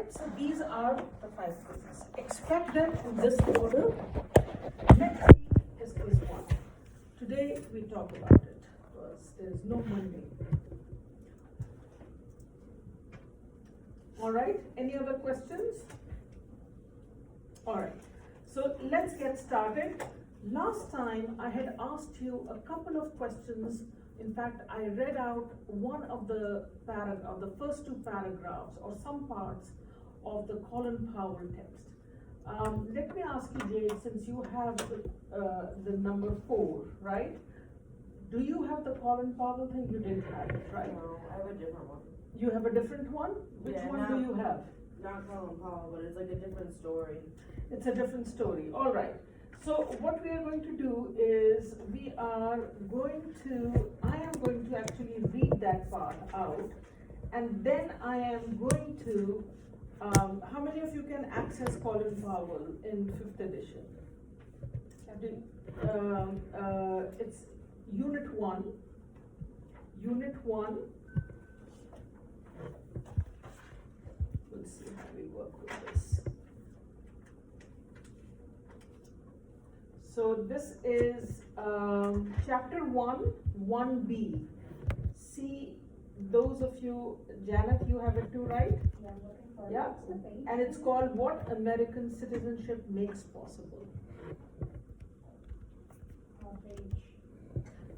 Alright, so these are the 5 quizzes. Expect them in this order. Next week is quiz 1. Today we talk about it because there is no Monday. Alright, any other questions? Alright, so let's get started. Last time I had asked you a couple of questions. In fact, I read out one of the first 2 paragraphs or some parts of the Colin Powell text. Let me ask you, Jade, since you have the number 4, right? Do you have the Colin Powell thing? You didn't have it, right? No, I have a different one. You have a different one? Which one do you have? Not Colin Powell, but it's like a different story. It's a different story. All right. So what we are going to do is I am going to actually read that part out, and then I am going to, how many of you can access Colin Powell in 5th edition? It's Unit 1. We'll see how we work with this. So this is chapter 1, 1B. See, those of you, Janet, you have it too, right? Yeah, I'm looking for Yeah, and it's called What American Citizenship Makes Possible.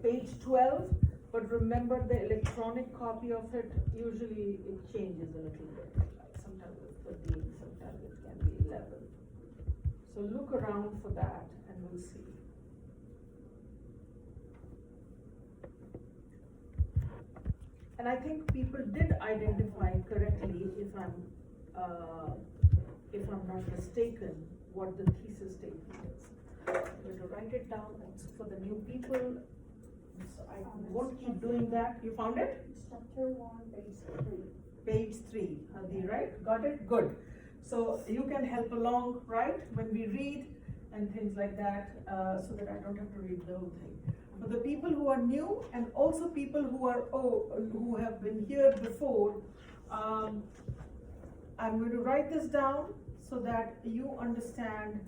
Page 12, but remember the electronic copy of it, usually it changes a little bit. Like sometimes it's 13, sometimes it can be 11. So look around for that and we'll see. And I think people did identify correctly, if I'm not mistaken, what the thesis statement is. I'm going to write it down. It's for the new people. So I won't keep doing that. You found it? Chapter 1, page 3. Page 3, Hadi, right? Got it? Good. So you can help along, right, when we read and things like that, so that I don't have to read the whole thing. For the people who are new and also people who have been here before, I'm going to write this down so that you understand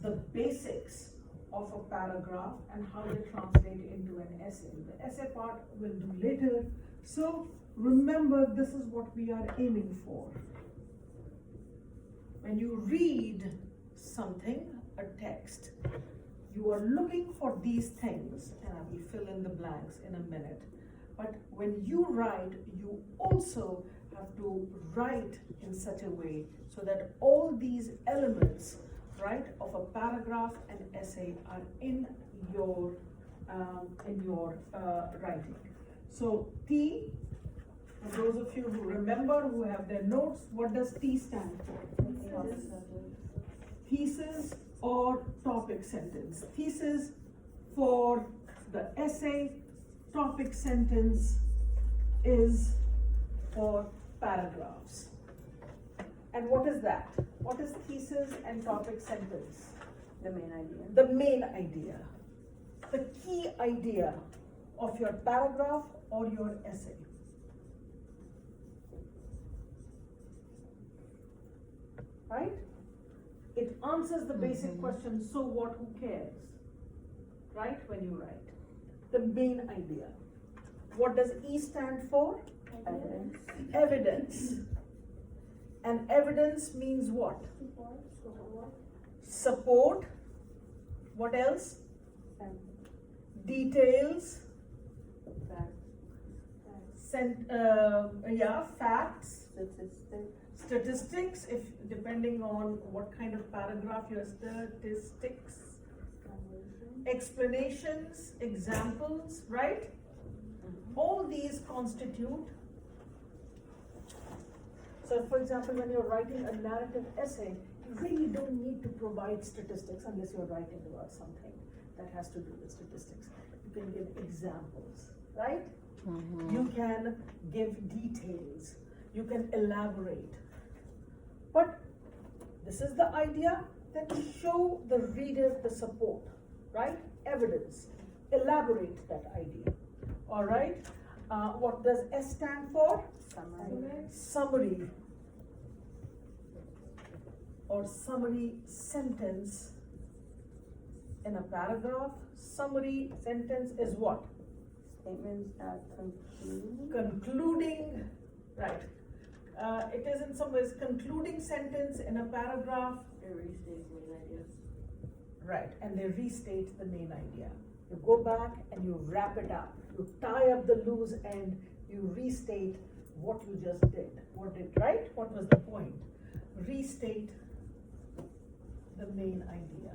the basics of a paragraph and how they translate into an essay. The essay part we'll do later. So remember, this is what we are aiming for. When you read something, a text, you are looking for these things, and I will fill in the blanks in a minute. But when you write, you also have to write in such a way so that all these elements, right, of a paragraph and essay are in your writing. So T, for those of you who remember, who have their notes, what does T stand for? Thesis or topic sentence. Thesis for the essay, topic sentence is for paragraphs. And what is that? What is thesis and topic sentence? The main idea. The main idea. The key idea of your paragraph or your essay. Right? It answers the basic question, so what, who cares? Right? When you write. The main idea. What does E stand for? Evidence. Evidence. And evidence means what? Support. What else? Details. Facts. Statistics, if depending on what kind of paragraph your statistics. Explanations, examples, right? All these constitute. So for example, when you're writing a narrative essay, you really don't need to provide statistics unless you're writing about something that has to do with statistics. You can give examples, right? You can give details. You can elaborate. But this is the idea, that show the reader the support, right? Evidence. Elaborate that idea. All right? What does S stand for? Summary. Summary. or summary sentence in a paragraph. Summary sentence is what? Statements that conclude. Concluding, right. It is in some ways concluding sentence in a paragraph. It restates main ideas. Right, and they restate the main idea. You go back and you wrap it up. You tie up the loose end. You restate what you just did. Right? What was the point? Restate the main idea.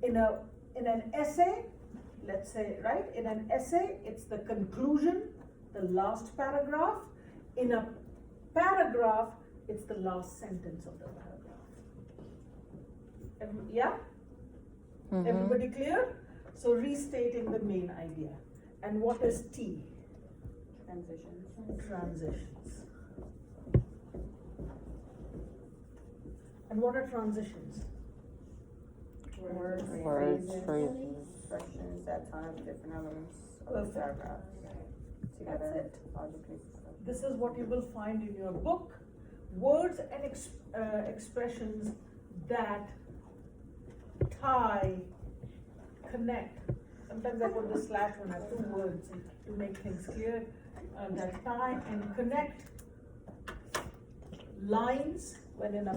In an essay, let's say, right? In an essay, it's the conclusion, the last paragraph. In a paragraph, it's the last sentence of the paragraph. Yeah? Everybody clear? So restating the main idea. And what is T? Transitions. Transitions. And what are transitions? Words, phrases. expressions that tie up different elements of Perfect. the paragraph together. That's it. Logically. This is what you will find in your book. Words and expressions that tie, connect. Sometimes I put the slash when I have two words to make things clear. That tie and connect lines when in a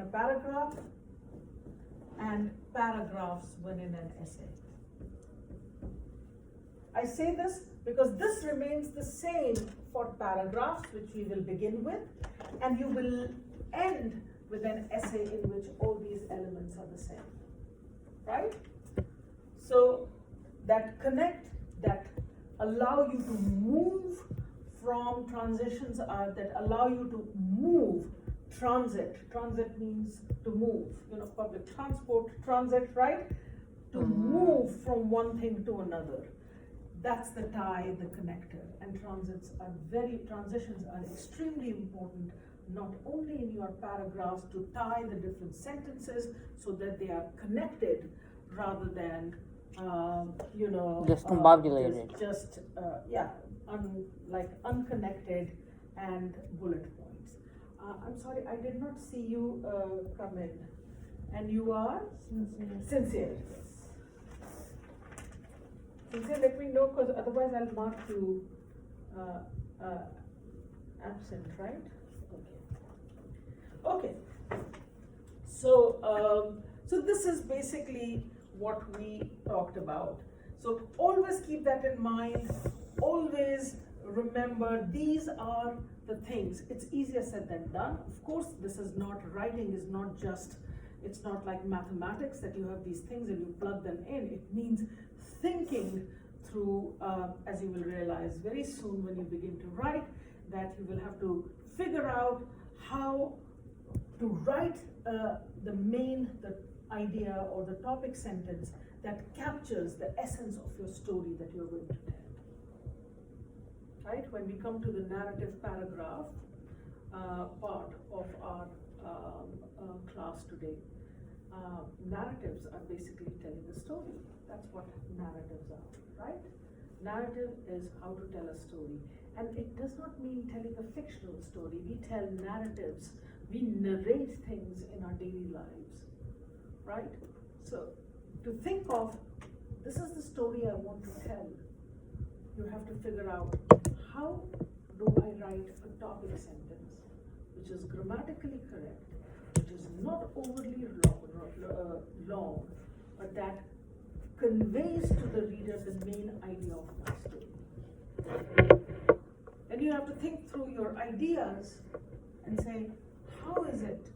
paragraph, and paragraphs when in an essay. I say this because this remains the same for paragraphs, which we will begin with, and you will end with an essay in which all these elements are the same, right? So that connect, that allow you to move from transitions are that allow you to move. Transit means to move, public transport, transit, right? To move from one thing to another. That's the tie, the connector. And transitions are extremely important, not only in your paragraphs to tie the different sentences so that they are connected rather than, just combobulated. Like unconnected and bullet points. I'm sorry, I did not see you come in. And you are? Sincere. Yes. Sincere, let me know, because otherwise I'll mark you absent, right? Okay. So this is basically what we talked about. So always keep that in mind. Always remember, these are the things. It's easier said than done. Of course, writing is not just, it's not like mathematics that you have these things and you plug them in. It means thinking through, as you will realize very soon when you begin to write, that you will have to figure out how to write the idea or the topic sentence that captures the essence of your story that you're going to tell. Right? When we come to the narrative paragraph part of our class today, narratives are basically telling a story. That's what narratives are, right? Narrative is how to tell a story. And it does not mean telling a fictional story. We tell narratives, we narrate things in our daily lives, right? So to think of, this is the story I want to tell, you have to figure out, how do I write a topic sentence which is grammatically correct, which is not overly long, but that conveys to the reader the main idea of my story. And you have to think through your ideas and say, how is it?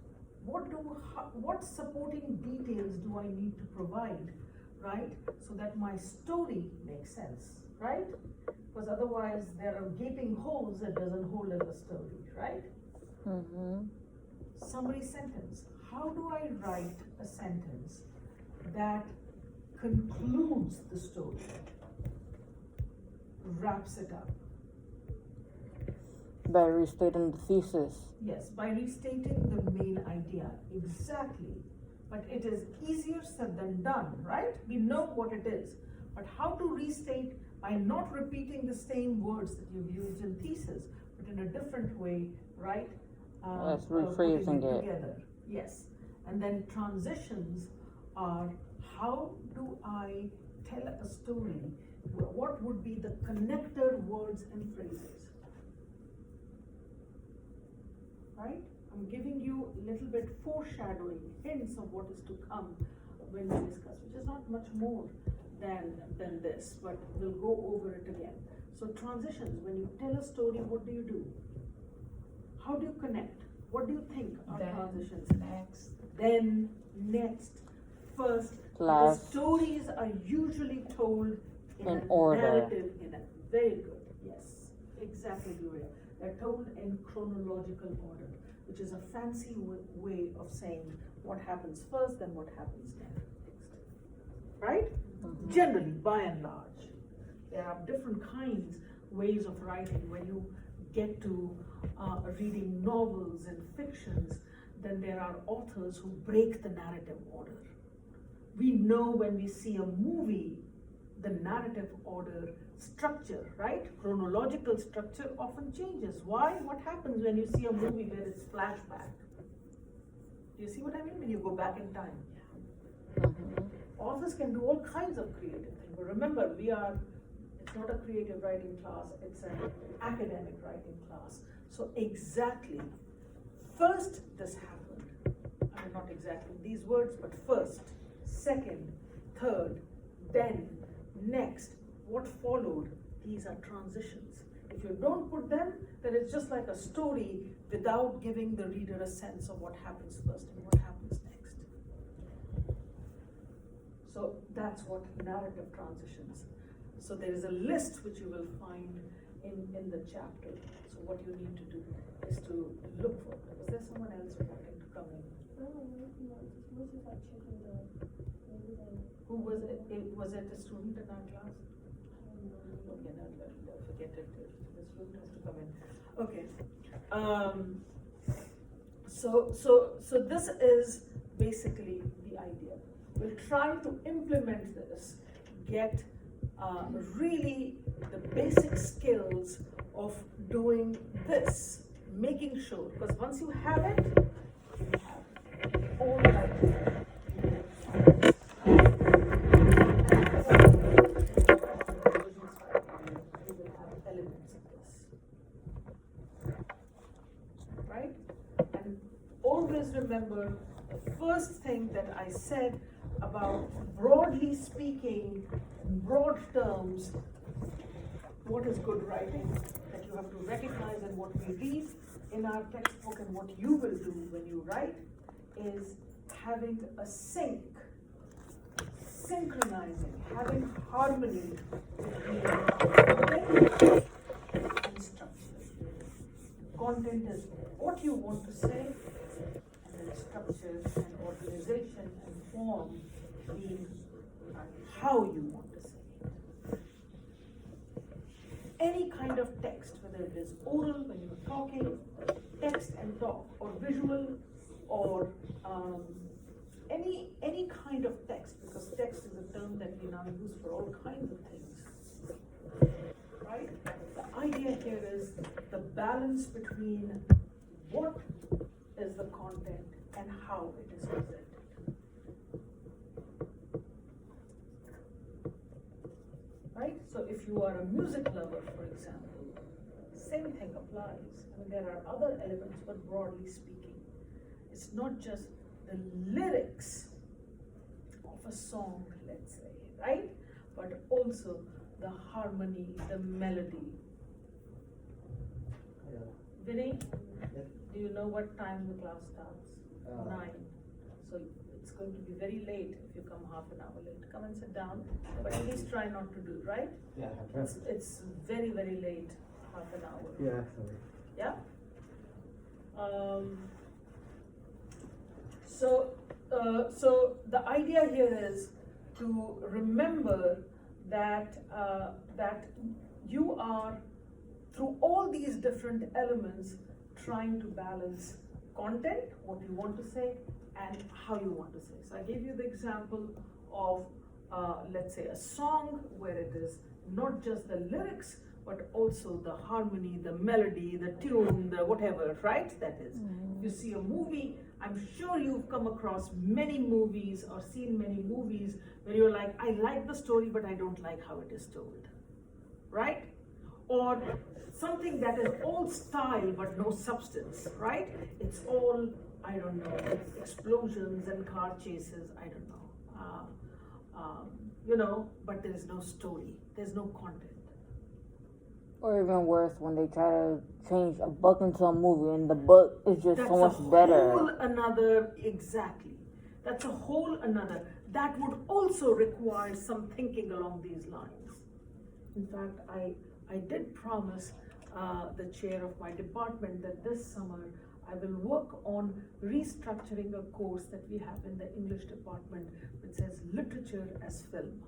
What supporting details do I need to provide, right? So that my story makes sense, right? Because otherwise there are gaping holes that doesn't hold as a story, right? Summary sentence. How do I write a sentence that concludes the story, wraps it up? By restating the thesis. Yes, by restating the main idea, exactly. But it is easier said than done, right? We know what it is. But how to restate by not repeating the same words that you've used in thesis, but in a different way, right? That's putting rephrasing it. together. Yes. And then transitions are how do I tell a story? What would be the connector words and phrases? Right? I'm giving you a little bit foreshadowing, hints of what is to come when we discuss, which is not much more than this, but we'll go over it again. So transitions, when you tell a story, what do? How do you connect? What do you think are Then, transitions? next. Then, next, first. Last. Because stories are usually told in In a order. narrative, very good, yes, exactly, Gloria. They're told in chronological order, which is a fancy way of saying what happens first, then what happens next. Right? Mhm. Generally, by and large. There are different kinds, ways of writing. When you get to reading novels and fictions, then there are authors who break the narrative order. We know when we see a movie, the narrative order structure, right? Chronological structure often changes. Why? What happens when you see a movie where it's flashback? Do you see what I mean? When you go back in time. Mhm. Authors can do all kinds of creative things. But remember, it's not a creative writing class, it's an academic writing class. So exactly, first this happened. I mean, not exactly these words, but first, second, third, then, next, what followed, these are transitions. If you don't put them, then it's just like a story without giving the reader a sense of what happens first and what happens next. So that's what narrative transitions. So there is a list which you will find in the chapter. So what you need to do is to look for. Was there someone else wanting to come in? Who was it? Was it a student in our class? Okay, no, forget it. The student has to come in. Okay. So this is basically the idea. We'll try to implement this, get really the basic skills of doing this, making sure, because once you have it, you have all that. Right? And always remember the first thing that I said about broadly speaking, in broad terms, what is good writing, that you have to recognize in what we read in our textbook and what you will do when you write is having a synchronizing, having harmony between content and structure. Content is what you want to say, and then structure and organization and form being how you want to say it. Any kind of text, whether it is oral when you're talking, text and talk, or visual, or any kind of text, because text is a term that we now use for all kinds of things. Right? The idea here is the balance between what is the content and how it is presented. Right? So if you are a music lover, for example, same thing applies. I mean, there are other elements, but broadly speaking, it's not just the lyrics of a song, let's say, right? But also the harmony, the melody. Yeah. Vinny, Yeah. do you know what time the class starts? 9. So it's going to be very late if you come half an hour late. Come and sit down, but at least try not to do, right? Yeah, It's very, very late, half an hour. yeah, sorry. Yeah? So the idea here is to remember that you are, through all these different elements, trying to balance content, what you want to say, and how you want to say. So I gave you the example of, let's say, a song where it is not just the lyrics, but also the harmony, the melody, the tune, the whatever, right? That is. If you see a movie, I'm sure you've come across many movies or seen many movies where you're like, I like the story, but I don't like how it is told, right? Or something that is all style but no substance, right? It's all, I don't know, explosions and car chases, I don't know. But there's no story, there's no content. Or even worse, when they try to change a book into a movie and the book is just That's so much better. Exactly. That's a whole another. That would also require some thinking along these lines. In fact, I did promise the chair of my department that this summer I will work on restructuring a course that we have in the English department which says literature as film,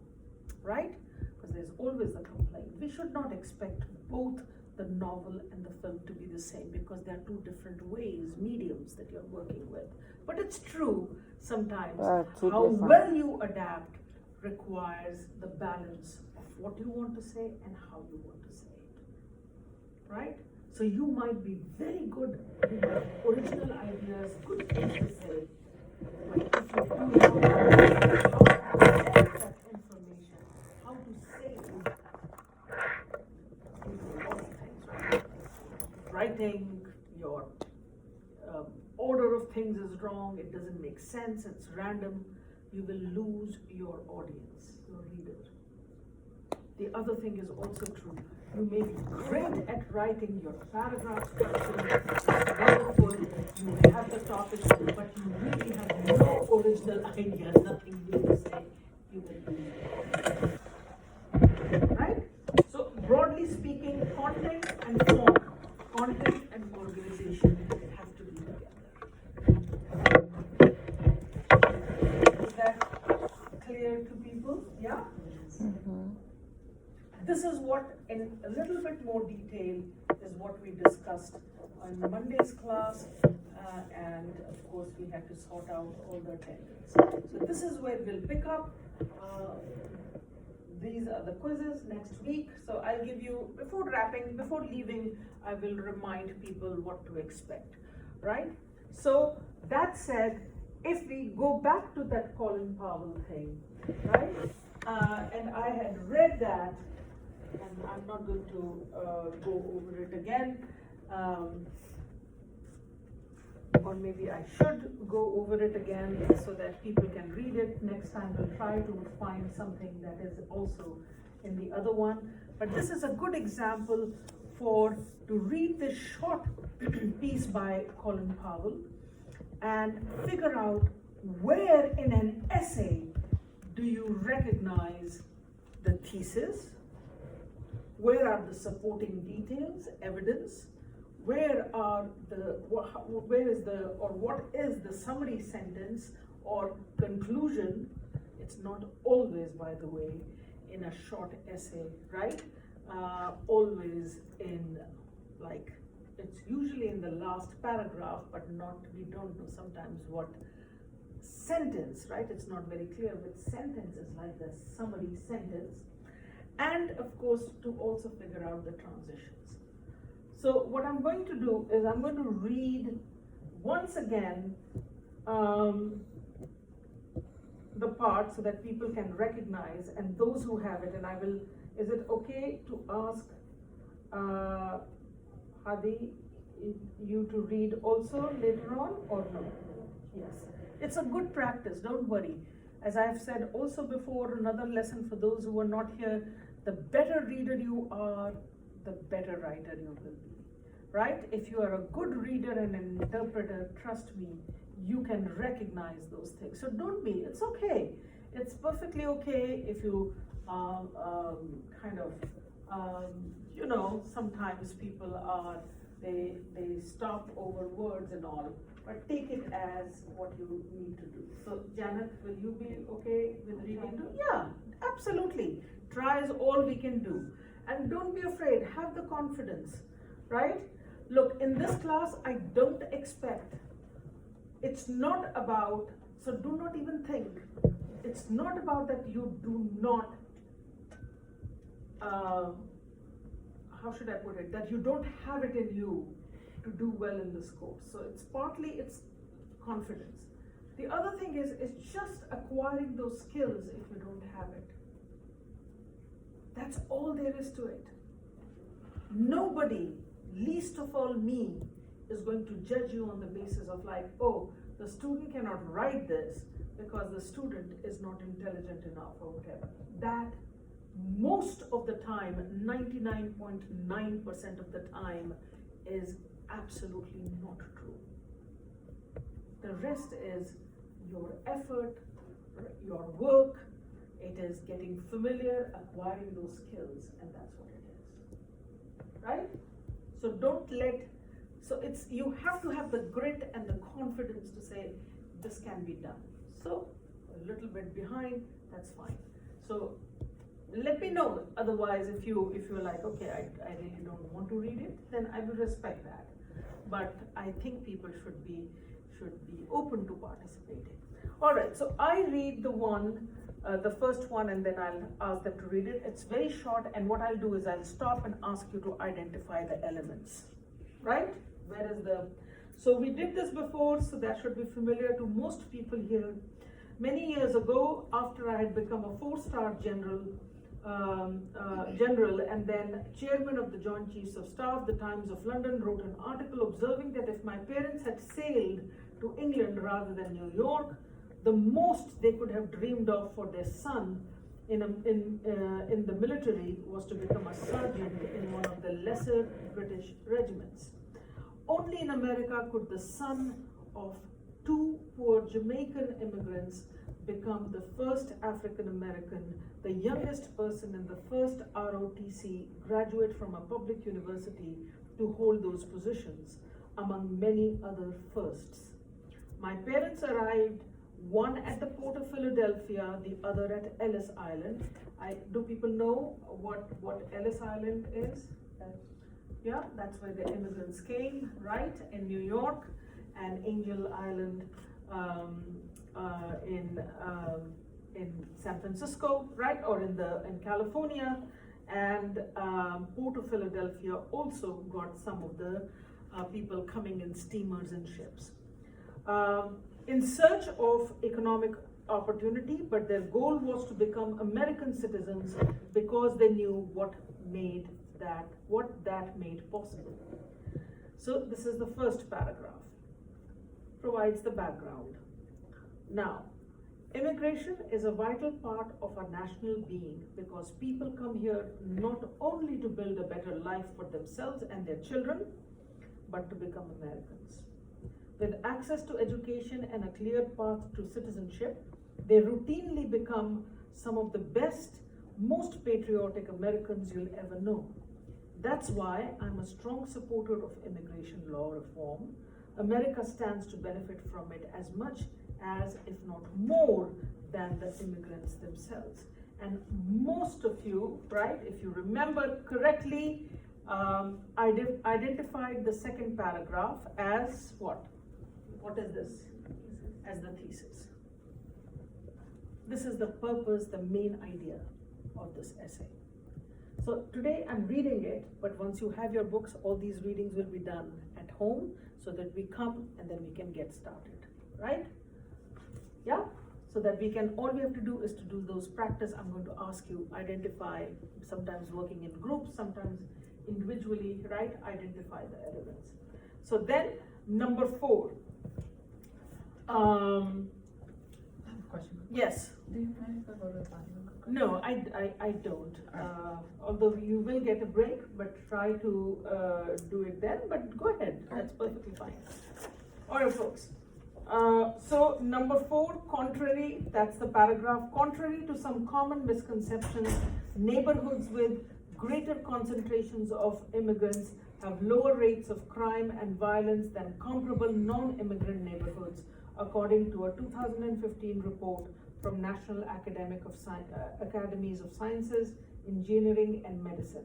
right? Because there's always a complaint. We should not expect both the novel and the film to be the same because they are two different ways, mediums that you're working with. But it's true sometimes how well you adapt requires the balance of what you want to say and how you want to say it, right? So you might be very good, you might have original ideas, good things to say, but if you do not know that information, how to say it, you do a lot of things, right? Writing, your order of things is wrong, it doesn't make sense, it's random, you will lose your audience, your reader. The other thing is also true. You may be great at writing your paragraph structure, it's wonderful, you have the topic, but you really have no original idea, nothing new to say, you will lose it. Right? So, broadly speaking, content and form, content and organization have to be together. Is that clear to people? Yeah? Mm-hmm. This is what, in a little bit more detail, is what we discussed on Monday's class, and of course we had to sort out all the attendance. So this is where we'll pick up. These are the quizzes next week. So I'll give you, before leaving, I will remind people what to expect, right? So that said, if we go back to that Colin Powell thing, right? And I had read that, and I'm not going to go over it again, or maybe I should go over it again so that people can read it. Next time we'll try to find something that is also in the other one. But this is a good example to read this short piece by Colin Powell and figure out where in an essay do you recognize the thesis. Where are the supporting details, evidence? What is the summary sentence or conclusion? It's not always, by the way, in a short essay, right? Always in, it's usually in the last paragraph, but we don't know sometimes what sentence, right? It's not very clear which sentence is like the summary sentence. And of course, to also figure out the transitions. So what I'm going to do is I'm going to read once again the part so that people can recognize, and those who have it, and I will, is it okay to ask Hadi, you to read also later on, or no? Yes. It's a good practice, don't worry. As I've said also before, another lesson for those who are not here, the better reader you are, the better writer you will be, right? If you are a good reader and an interpreter, trust me, you can recognize those things. So don't be, it's okay. It's perfectly okay if you sometimes people are, they stop over words and all, but take it as what you need to do. So Janet, will you be okay with reading too? Yeah, absolutely. Try is all we can do. And don't be afraid, have the confidence, right? Look, in this class, I don't expect, it's not about, so do not even think, it's not about that you do not, how should I put it, that you don't have it in you to do well in this course. So it's partly it's confidence. The other thing is just acquiring those skills if you don't have it. That's all there is to it. Nobody, least of all me, is going to judge you on the basis of like, oh, the student cannot write this because the student is not intelligent enough or whatever. That most of the time, 99.9% of the time, is absolutely not true. The rest is your effort, your work, it is getting familiar, acquiring those skills, and that's what it is. Right? So don't let, so it's, you have to have the grit and the confidence to say, this can be done. So, a little bit behind, that's fine. So, let me know, otherwise if you're like, okay, I really don't want to read it, then I will respect that. But I think people should be open to participating. Alright, so I read the first one, and then I'll ask them to read it. It's very short, and what I'll do is I'll stop and ask you to identify the elements. Right? Where is the, so we did this before, so that should be familiar to most people here. Many years ago, after I had become a 4-star general, and then chairman of the Joint Chiefs of Staff, the Times of London wrote an article observing that if my parents had sailed to England rather than New York, the most they could have dreamed of for their son in the military was to become a sergeant in one of the lesser British regiments. Only in America could the son of 2 poor Jamaican immigrants become the first African American, the youngest person in the first ROTC graduate from a public university to hold those positions, among many other firsts. My parents arrived, one at the port of Philadelphia, the other at Ellis Island. Do people know what Ellis Island is? Yeah, that's where the immigrants came, right? In New York, and Angel Island in San Francisco, right? Or in California, and Port of Philadelphia also got some of the people coming in steamers and ships. In search of economic opportunity, but their goal was to become American citizens because they knew what that made possible. So this is the first paragraph, provides the background. Now, immigration is a vital part of our national being because people come here not only to build a better life for themselves and their children, but to become Americans. With access to education and a clear path to citizenship, they routinely become some of the best, most patriotic Americans you'll ever know. That's why I'm a strong supporter of immigration law reform. America stands to benefit from it as much as, if not more, than the immigrants themselves. And most of you, right, if you remember correctly, identified the second paragraph as what? What is this? As the thesis. This is the purpose, the main idea of this essay. So today I'm reading it, but once you have your books, all these readings will be done at home so that we come and then we can get started, right? Yeah? So that we can, all we have to do is to do those practice. I'm going to ask you, identify, sometimes working in groups, sometimes individually, right? Identify the elements. So then, number 4. I have a question. Yes. Do you mind if I go to the bathroom? No, I don't. Although you will get a break, but try to do it then, but go ahead, that's perfectly fine. Alright folks, so number 4, contrary, that's the paragraph, contrary to some common misconceptions, neighborhoods with greater concentrations of immigrants have lower rates of crime and violence than comparable non-immigrant neighborhoods, according to a 2015 report from National Academies of Sciences, Engineering and Medicine.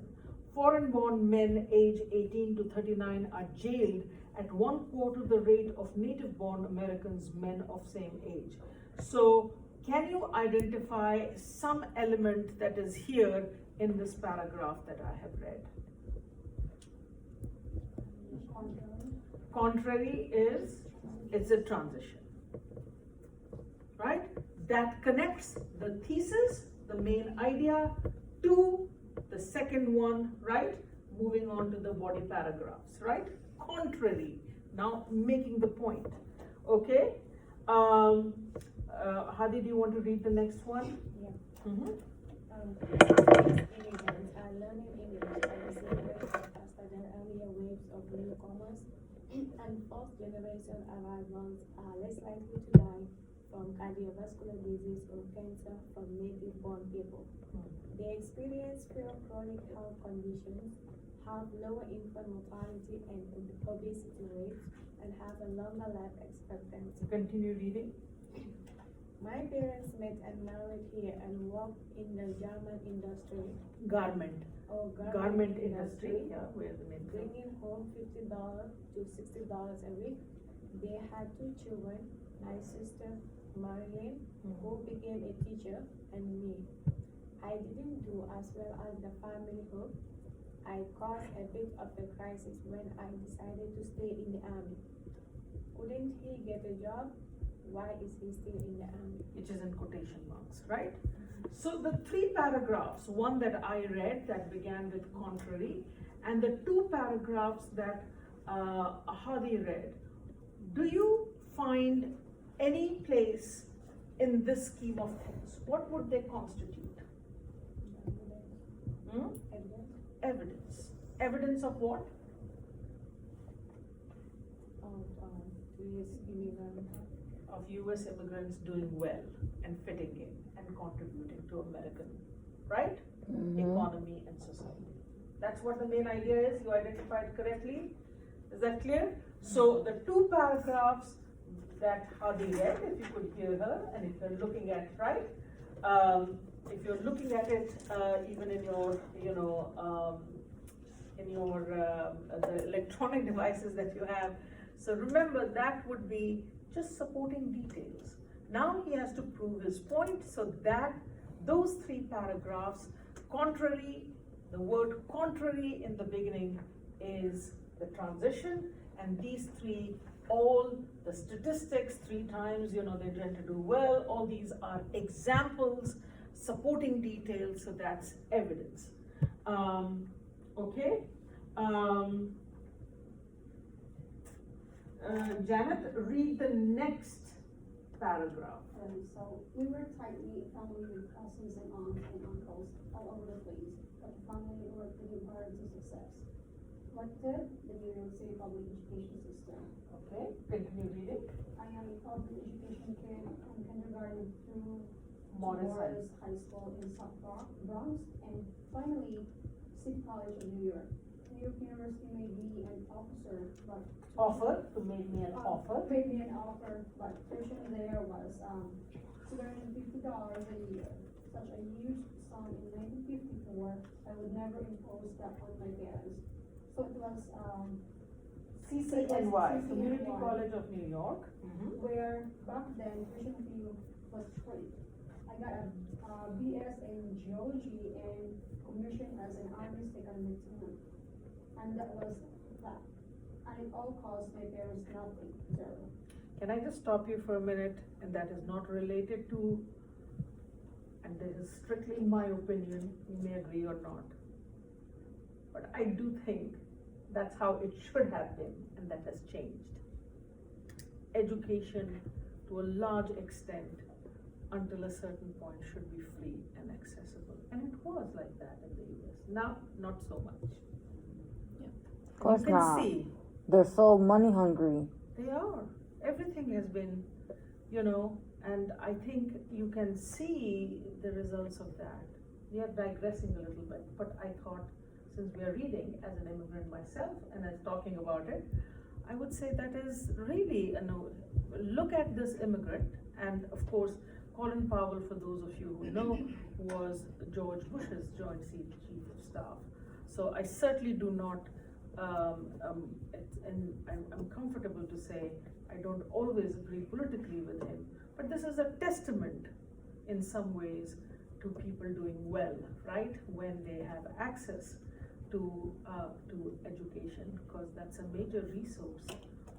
Foreign-born men aged 18 to 39 are jailed at 1/4 the rate of native-born Americans, men of same age. So, can you identify some element that is here in this paragraph that I have read? Contrary is, it's a transition, right? That connects the thesis, the main idea, to the second one, right? Moving on to the body paragraphs, right? Contrary, now making the point, okay? Hadi, do you want to read the next one? Yeah. Mm-hmm. Immigrants are learning English at the same rate or faster than earlier waves of newcomers, and fourth generation arrivals are less likely to die from cardiovascular disease or cancer from native-born people. They experience fewer chronic health conditions, have lower infant mortality and obesity rates, and have a longer life expectancy. Continue reading. My parents met and married here and worked in the German industry Garment. or Garment industry, yeah, where the name comes. bringing home $50 to $60 a week. They had 2 children, my sister Marilyn, who became a teacher, and me. I didn't do as well as the family hoped. I caused a bit of a crisis when I decided to stay in the army. Couldn't he get a job? Why is he still in the army? Which is in quotation marks, right? So the 3 paragraphs, one that I read that began with contrary, and the 2 paragraphs that Hadi read, do you find any place in this scheme of things? What would they constitute? Evidence Evidence. Evidence of what? of US immigrant. Of US immigrants doing well and fitting in and contributing to American, right? Economy and society. That's what the main idea is. You identified correctly. Is that clear? So the 2 paragraphs that Hadi read, if you could hear her, and if you're looking at, right? If you're looking at it, even in your, the electronic devices that you have. So remember, that would be just supporting details. Now he has to prove his point, so that those 3 paragraphs, contrary, the word contrary in the beginning is the transition, and these 3, all the statistics, 3 times, they tend to do well, all these are examples, supporting details, so that's evidence. Okay? Janet, read the next paragraph. So we were tightly family with cousins and aunts and uncles all over the place, but the family worked pretty hard to success. What did the New York City public education system? Okay, continue reading. I am a public education kid from kindergarten through Morris High School in South Bronx, and finally City College of New York. New York University made me an officer, but Offer, to make me an offer. made me an offer, but tuition there was $250 a year. Such a huge sum in 1954, I would never impose that on my parents. So it was CCNY, Community CCNY, College of New York. where back then tuition fee was free. I got a BS in geology and commissioned as an Army second lieutenant, and that was that. And it all cost my parents nothing, zero. Can I just stop you for a minute? And that is not related to, and this is strictly my opinion, you may agree or not. But I do think that's how it should have been, and that has changed. Education, to a large extent, until a certain point, should be free and accessible. And it was like that in the US. Now, not so much. Of course You can not. see. They're so money hungry. They are. Everything has been, and I think you can see the results of that. We are digressing a little bit, but I thought, since we are reading as an immigrant myself and as talking about it, I would say that is really look at this immigrant, and of course, Colin Powell, for those of you who know, was George Bush's Joint Chief of Staff. So I certainly do not, and I'm comfortable to say I don't always agree politically with him, but this is a testament in some ways to people doing well, right? When they have access to education, because that's a major resource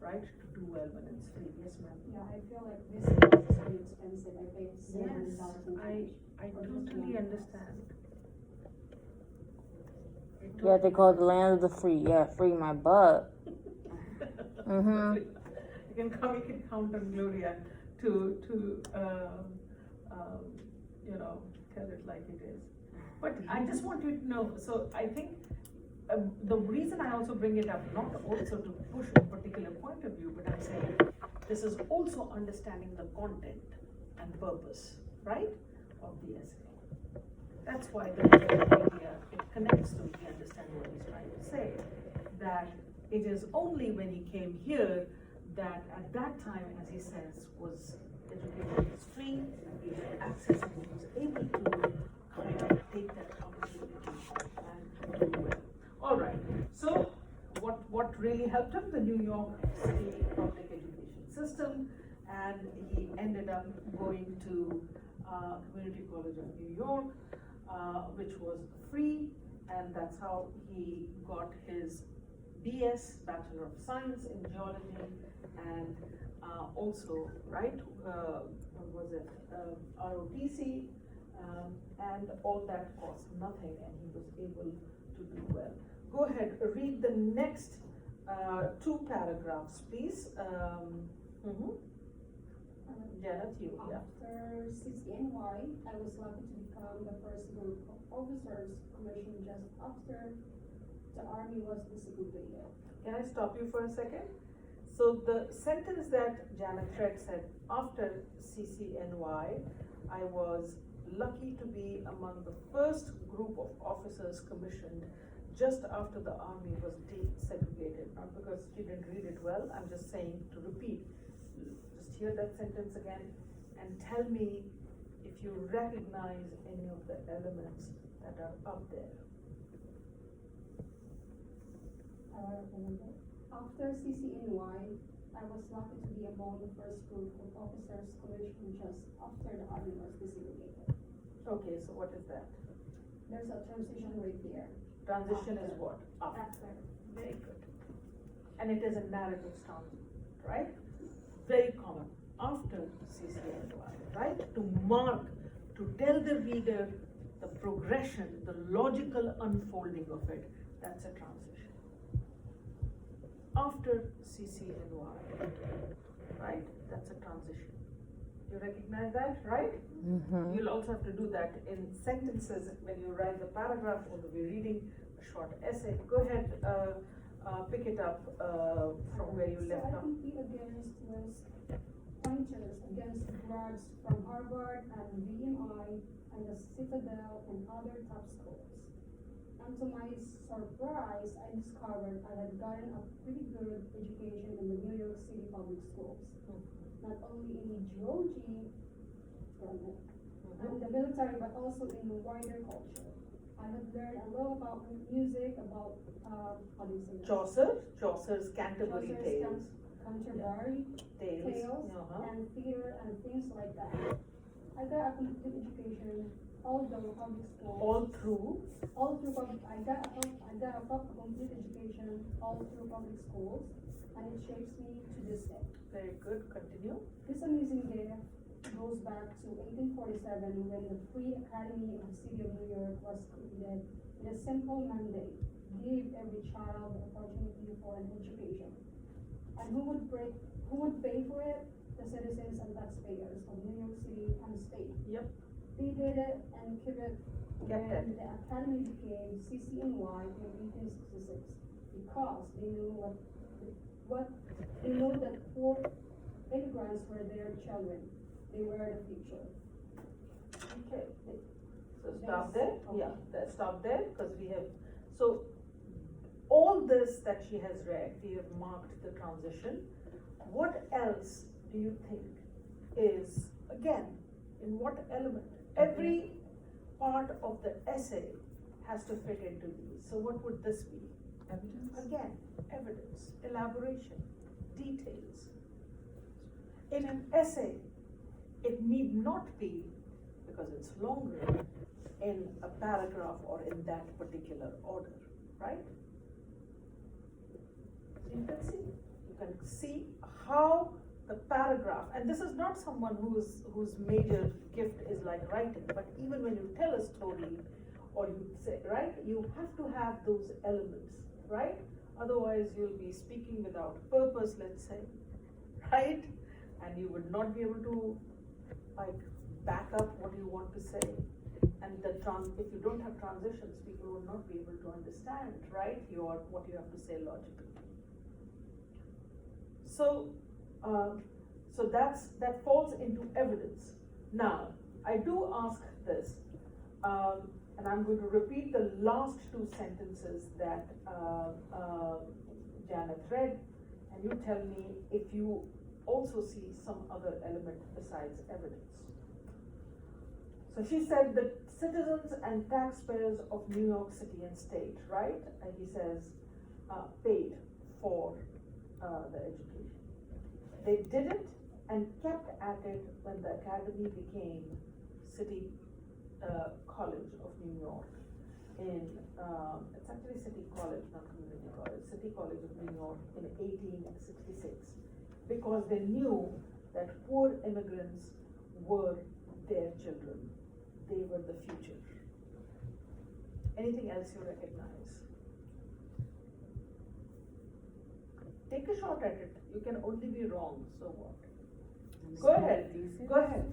right, to do well when it's free. Yes, ma'am. Yeah, I feel like this course is very expensive. I paid Yes, $7,000. I totally understand. Yeah, they call it the land of the free. Yeah, free my butt. Mhm. You can count on Gloria to you know, tell it like it is. But I just want you to know, so I think the reason I also bring it up, not also to push a particular point of view, but I'm saying this is also understanding the content and purpose, right, of the essay. That's why the idea, it connects to we understand what he's trying to say. That it is only when he came here that at that time, as he says, was education was free, he had access and he was able to kind of take that opportunity and do well. All right, so what really helped him? The New York City public education system, and he ended up going to Community College of New York, which was free, and that's how he got his BS, Bachelor of Science in Geology, and also, right, what was it, ROTC, and all that cost nothing, and he was able to do well. Go ahead, read the next 2 paragraphs, please. Janet, you, yeah. After CCNY, I was lucky to become the first group of officers commissioned just after the Army was distributed. Can I stop you for a second? So the sentence that Janet Trek said, after CCNY, I was lucky to be among the first group of officers commissioned just after the Army was desegregated. Not because she didn't read it well, I'm just saying to repeat. Just hear that sentence again and tell me if you recognize any of the elements that are up there. After CCNY, I was lucky to be among the first group of officers commissioned just after the Army was distributed. Okay, so what is that? There's a transition right there. Transition is After. what? After. Very good. And it is a narrative style, right? Very common. After CCNY, right? To mark, to tell the reader the progression, the logical unfolding of it. That's a transition. After CCNY, right? That's a transition. You recognize that, right? Mhm. You'll also have to do that in sentences when you write the paragraph or we're reading a short essay. Go ahead, pick it up from where you left So I off. compete against was pointers against grads from Harvard and VMI and the Citadel and other top schools. And to my surprise, I discovered I had gotten a pretty good education in the New York City public schools. Not only in geology and the military, but also in the wider culture. I had learned a lot about music, about, how do you say that? Chaucer's Canterbury Chaucer's Tales. Canterbury Tales, and theater and things like that. I got a complete education, although public school. All through. I got a complete education all through public schools, and it shapes me to this day. Very good, continue. This amazing gift goes back to 1847 when the Free Academy of the City of New York was created with a simple mandate: give every child the opportunity for an education. And who would pay for it? The citizens and taxpayers of New York City and state. Yep. They did it and kept it when it. the academy became CCNY in 1866 because they knew they know that poor immigrants were their children. They were the future. Okay. So stop there. Yeah, stop there because we have, so all this that she has read, we have marked the transition. What else do you think is, again, in what element? Every part of the essay has to fit into these. So what would this be? Evidence? Again, evidence, elaboration, details. In an essay, it need not be, because it's longer, in a paragraph or in that particular order, right? So you can see, you can see how the paragraph, and this is not someone whose major gift is like writing, but even when you tell a story or you say, right, you have to have those elements, right? Otherwise you'll be speaking without purpose, let's say, right? And you would not be able to like back up what you want to say. And if you don't have transitions, people will not be able to understand, right, what you have to say logically. So, that falls into evidence. Now, I do ask this, and I'm going to repeat the last two sentences that Janet read, and you tell me if you also see some other element besides evidence. So she said that citizens and taxpayers of New York City and state, right? And he says, paid for the education. They did it and kept at it when the academy became City College of New York it's actually City College, not Community College, City College of New York in 1866, because they knew that poor immigrants were their children. They were the future. Anything else you recognize? Take a shot at it. You can only be wrong, so what? Go ahead. Go ahead.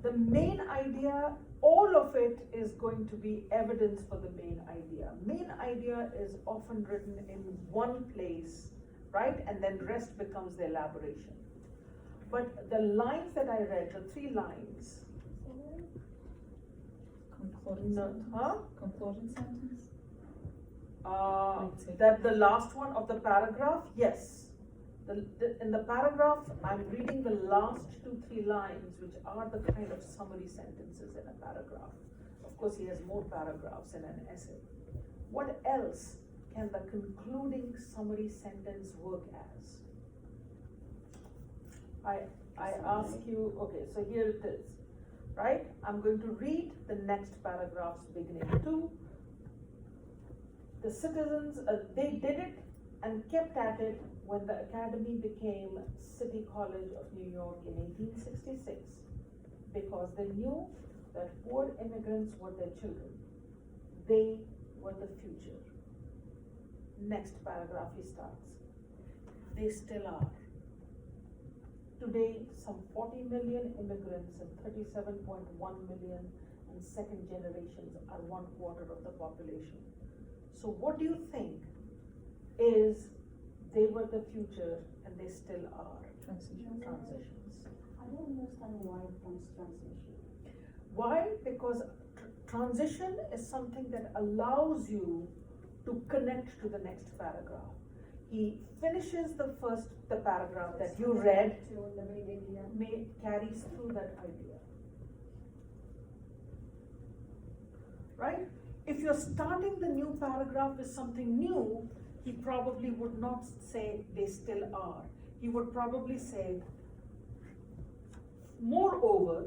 The main idea, all of it is going to be evidence for the main idea. Main idea is often written in one place, right? And then rest becomes the elaboration. But the lines that I read, the 3 lines. Concluding sentence? Huh? Concluding sentence? That the last one of the paragraph, yes. In the paragraph, I'm reading the last 2-3 lines, which are the kind of summary sentences in a paragraph. Of course, he has more paragraphs in an essay. What else can the concluding summary sentence work as? I ask you, okay, so here it is, right? I'm going to read the next paragraphs beginning to. The citizens, they did it and kept at it when the academy became City College of New York in 1866, because they knew that poor immigrants were their children. They were the future. Next paragraph he starts. They still are. Today, some 40 million immigrants and 37.1 million and second generations are 1/4 of the population. So what do you think is they were the future and they still are? Transition. Transitions. I don't understand why it comes transition. Why? Because transition is something that allows you to connect to the next paragraph. He finishes the paragraph that you read, To the main idea. carries through that idea. Right? If you're starting the new paragraph with something new, he probably would not say they still are. He would probably say, moreover,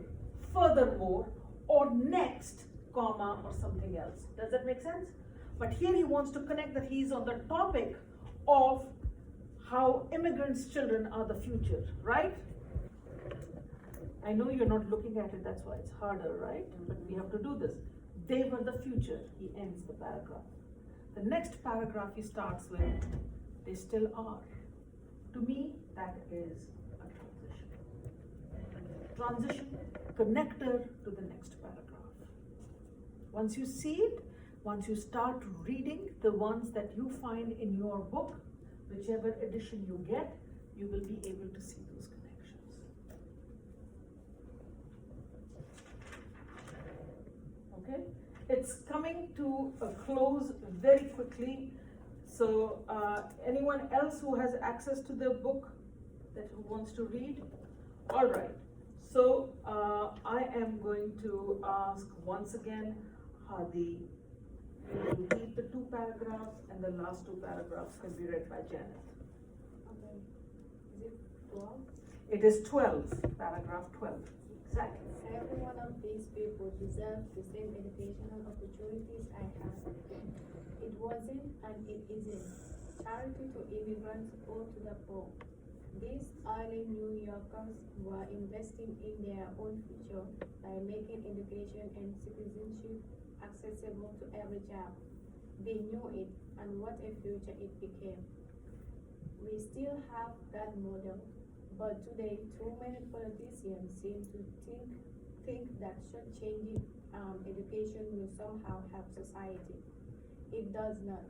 furthermore, or next, comma, or something else. Does that make sense? But here he wants to connect that he's on the topic of how immigrants' children are the future, right? I know you're not looking at it, that's why it's harder, right? But we have to do this. They were the future, he ends the paragraph. The next paragraph he starts with, they still are. To me, that is a transition. Transition, connector to the next paragraph. Once you see it, once you start reading the ones that you find in your book, whichever edition you get, you will be able to see those connections. Okay? It's coming to a close very quickly. So, anyone else who has access to the book who wants to read? All right. So, I am going to ask once again, Hadi, to read the 2 paragraphs, and the last 2 paragraphs can be read by Janet. Okay. Is it 12? It is 12, paragraph 12. Exactly. Every one of these people deserve the same educational opportunities I have. It wasn't and it isn't charity to immigrants or to the poor. These early New Yorkers were investing in their own future by making education and citizenship accessible to every child. They knew it, and what a future it became. We still have that model, but today too many politicians seem to think that shortchanging education will somehow help society. It does not.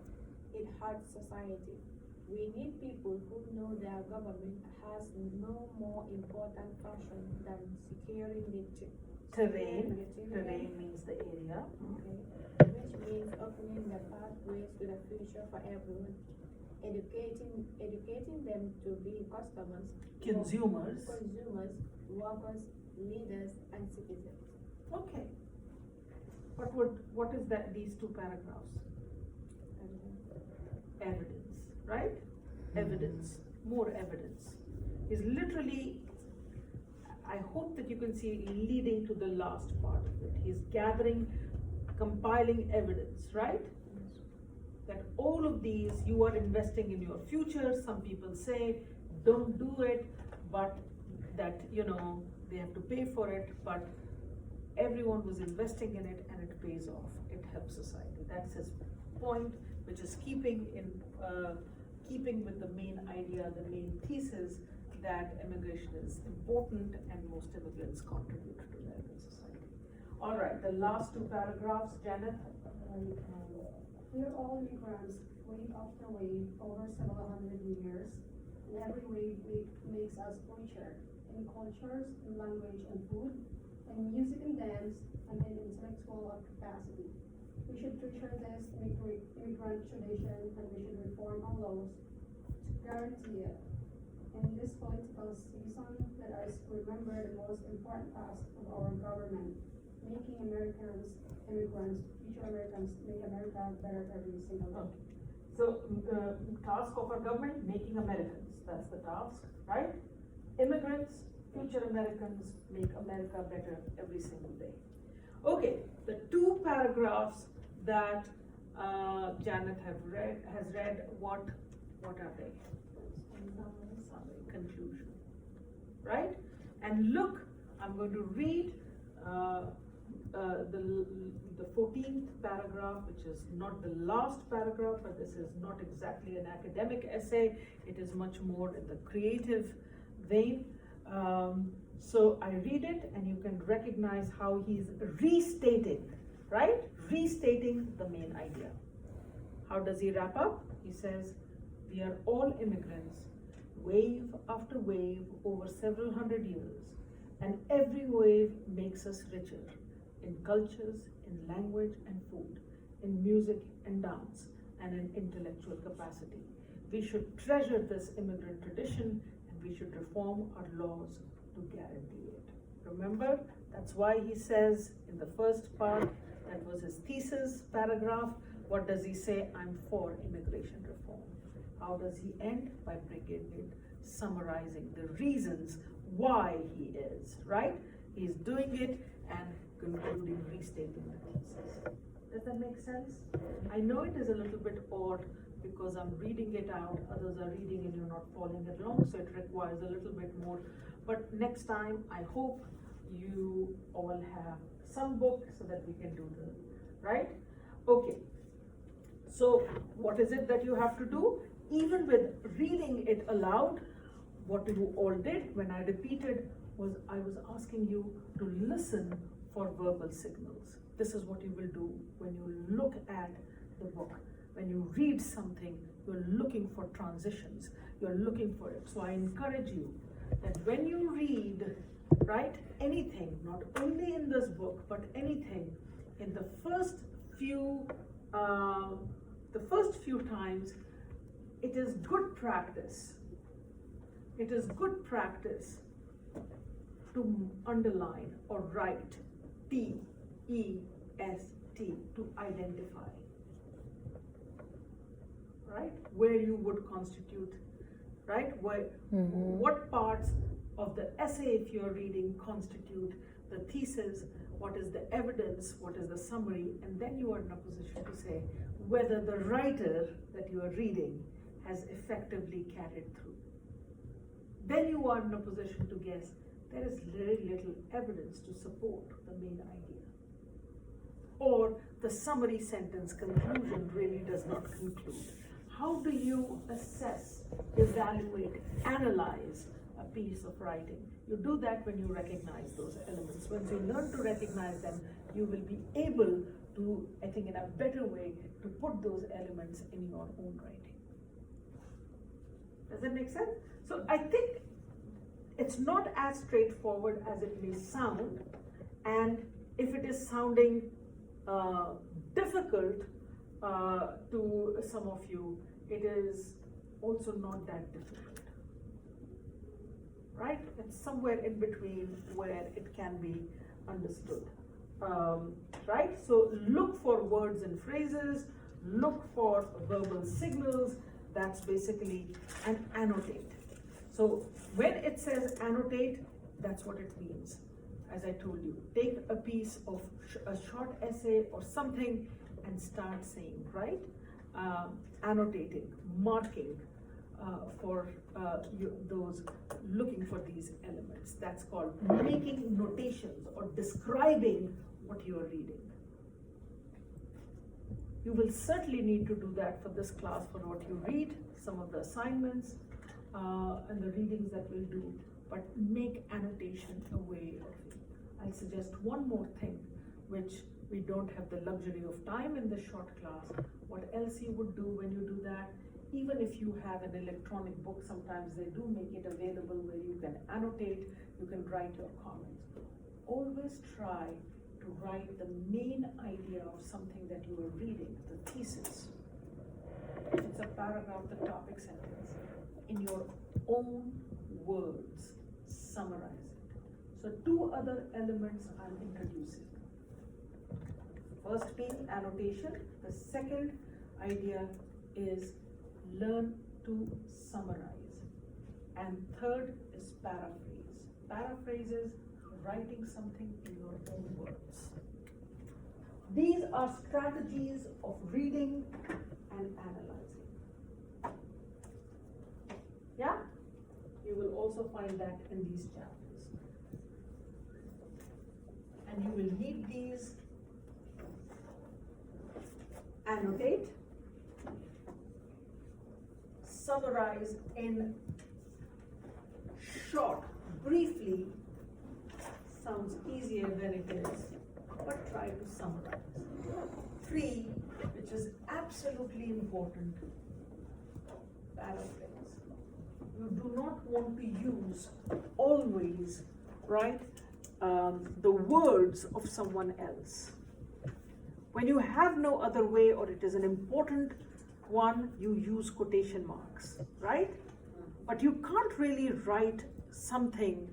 It hurts society. We need people who know their government has no more important function than securing the Terrain. children, Terrain means the area. okay, which means opening the pathways to the future for everyone. Educating them to be customers, Consumers. workers, leaders, and citizens. Okay. What is that? These two paragraphs. Evidence, right? Evidence, more evidence. Is literally, I hope that you can see leading to the last part of it. He's gathering, compiling evidence, right? That all of these, you are investing in your future. Some people say, don't do it, but that, they have to pay for it, but everyone was investing in it and it pays off. It helps society. That's his point, which is keeping with the main idea, the main thesis that immigration is important and most immigrants contribute to American society. All right, the last two paragraphs, Janet. We are all immigrants, wave after wave, over several hundred years, and every wave makes us richer in cultures, in language and food, in music and dance, and in intellectual capacity. We should treasure this immigrant tradition, and we should reform our laws to guarantee it. In this political season, let us remember the most important task of our government, making Americans, immigrants, future Americans, make America better every single day. So, task of our government, making Americans, that's the task, right? Immigrants, future Americans, make America better every single day. Okay, the two paragraphs that Janet has read, what are they? Summary, conclusion, right? And look, I'm going to read the 14th paragraph, which is not the last paragraph, but this is not exactly an academic essay. It is much more in the creative vein. So I read it and you can recognize how he's restating, right? Restating the main idea. How does he wrap up? He says, we are all immigrants, wave after wave over several hundred years, and every wave makes us richer in cultures, in language and food, in music and dance, and in intellectual capacity. We should treasure this immigrant tradition and we should reform our laws to guarantee it. Remember, that's why he says in the first part, that was his thesis paragraph, what does he say? I'm for immigration reform. How does he end? By bringing it, summarizing the reasons why he is, right? He's doing it and concluding, restating the thesis. Does that make sense? I know it is a little bit odd because I'm reading it out, others are reading and you're not following it along, so it requires a little bit more. But next time, I hope you all have some book so that we can do the, right? Okay. So what is it that you have to do? Even with reading it aloud, what you all did when I repeated was I was asking you to listen for verbal signals. This is what you will do when you look at the book. When you read something, you're looking for transitions, you're looking for it. So I encourage you that when you read, right, anything, not only in this book, but anything, in the first few times, it is good practice. It is good practice to underline or write T-E-S-T to identify, right? Where you would constitute, right? What parts of the essay, if you're reading, constitute the thesis, what is the evidence, what is the summary, and then you are in a position to say whether the writer that you are reading has effectively carried through. Then you are in a position to guess there is very little evidence to support the main idea. Or the summary sentence conclusion really does not conclude. How do you assess, evaluate, analyze a piece of writing? You do that when you recognize those elements. Once you learn to recognize them, you will be able to, I think in a better way, to put those elements in your own writing. Does that make sense? So I think it's not as straightforward as it may sound, and if it is sounding difficult to some of you, it is also not that difficult, right? It's somewhere in between where it can be understood, right? So look for words and phrases, look for verbal signals, that's basically, and annotate. So when it says annotate, that's what it means. As I told you, take a piece of a short essay or something and start saying, right? Annotating, marking for those looking for these elements. That's called making notations or describing what you are reading. You will certainly need to do that for this class, for what you read, some of the assignments and the readings that we'll do, but make annotation a way of it. I'll suggest one more thing, which we don't have the luxury of time in the short class. What else you would do when you do that? Even if you have an electronic book, sometimes they do make it available where you can annotate, you can write your comments. Always try to write the main idea of something that you are reading, the thesis. If it's a paragraph, the topic sentence, in your own words, summarize it. So two other elements I'm introducing. First being annotation. The second idea is learn to summarize. And third is paraphrase. Paraphrase is writing something in your own words. These are strategies of reading and analyzing. Yeah? You will also find that in these chapters. And you will need these. Annotate, summarize in short, briefly, sounds easier than it is, but try to summarize. 3, which is absolutely important, paraphrase. You do not want to use always, right, the words of someone else. When you have no other way, or it is an important one, you use quotation marks, right? But you can't really write something,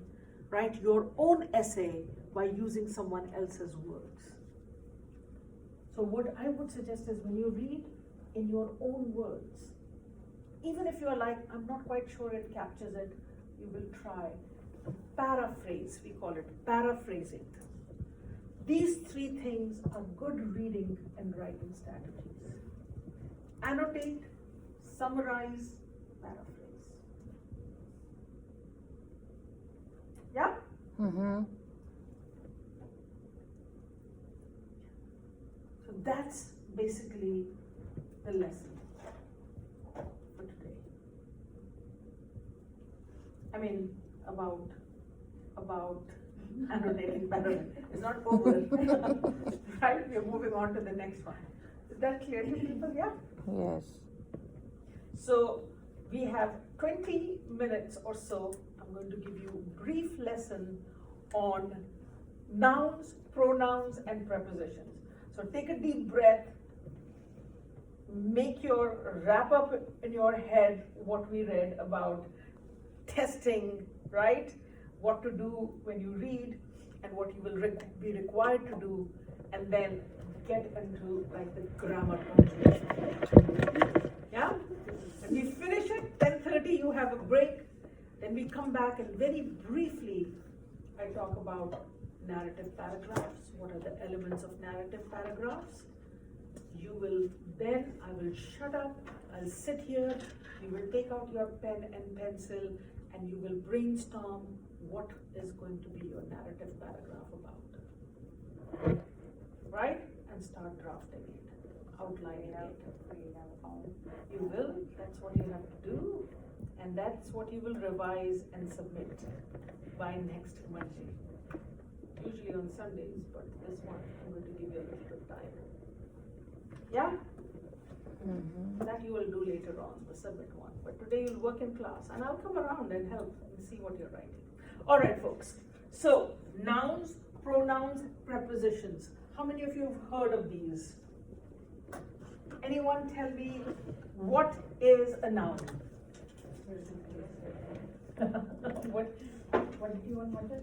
write your own essay by using someone else's words. So what I would suggest is when you read in your own words, even if you're like, I'm not quite sure it captures it, you will try to paraphrase, we call it paraphrasing. These 3 things are good reading and writing strategies. Annotate, summarize, paraphrase. Yeah? Mm-hmm. So that's basically the lesson for today. I mean, about annotating better. It's not over. Right? We're moving on to the next one. Is that clear to people? Yeah? Yes. So we have 20 minutes or so. I'm going to give you a brief lesson on nouns, pronouns, and prepositions. So take a deep breath. Wrap up in your head what we read about testing, right? What to do when you read and what you will be required to do, and then get into like the grammar punctuation. Yeah? When we finish it, 10:30 you have a break, then we come back and very briefly I talk about narrative paragraphs. What are the elements of narrative paragraphs? You will then, I will shut up, I'll sit here, you will take out your pen and pencil and you will brainstorm what is going to be your narrative paragraph about. Right? And start drafting it, outlining it. You will, that's what you have to do, and that's what you will revise and submit by next Monday. Usually on Sundays, but this one, I'm going to give you a little bit of time. Yeah? That you will do later on, the submit one. But today you'll work in class, and I'll come around and help and see what you're writing. All right, folks. So, nouns, pronouns, prepositions. How many of you have heard of these? Anyone tell me what is a noun? What did you want to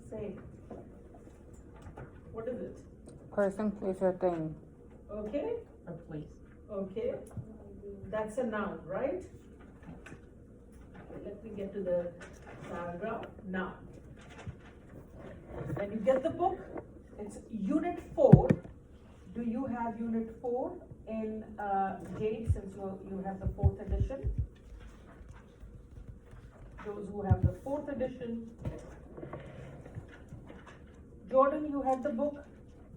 say? What is it? Person, place, or thing. Okay, A place. okay. That's a noun, right? Let me get to the paragraph. Noun. When you get the book, it's Unit 4. Do you have Unit 4 in Jade, since you have the 4th edition? Those who have the 4th edition. Jordan, you had the book,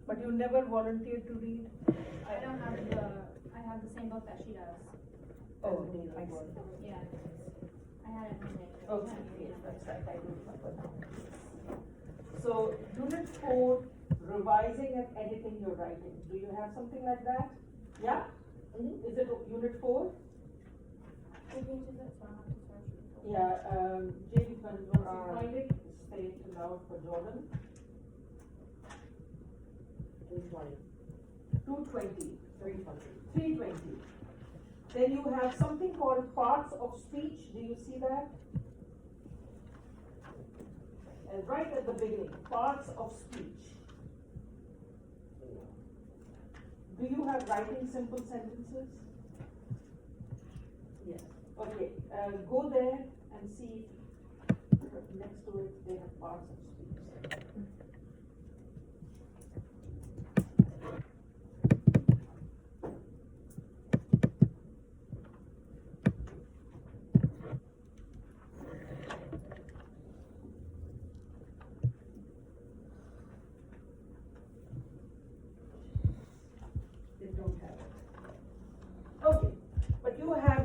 but you never volunteered to read. I don't have I have the same book that she does. Oh, I see. Yeah. I had it Monday. Oh, yes, that's right, I remember now. So, Unit 4, revising and editing your writing. Do you have something like that? Yeah? Is it Unit 4? Yeah, Jay, you can, once you find it, say it aloud for Jordan. 220. 220. 320. Then you have something called parts of speech. Do you see that? Right at the beginning, parts of speech. Do you have writing simple sentences? Yes. Okay, go there and see next to it, they have parts of speech.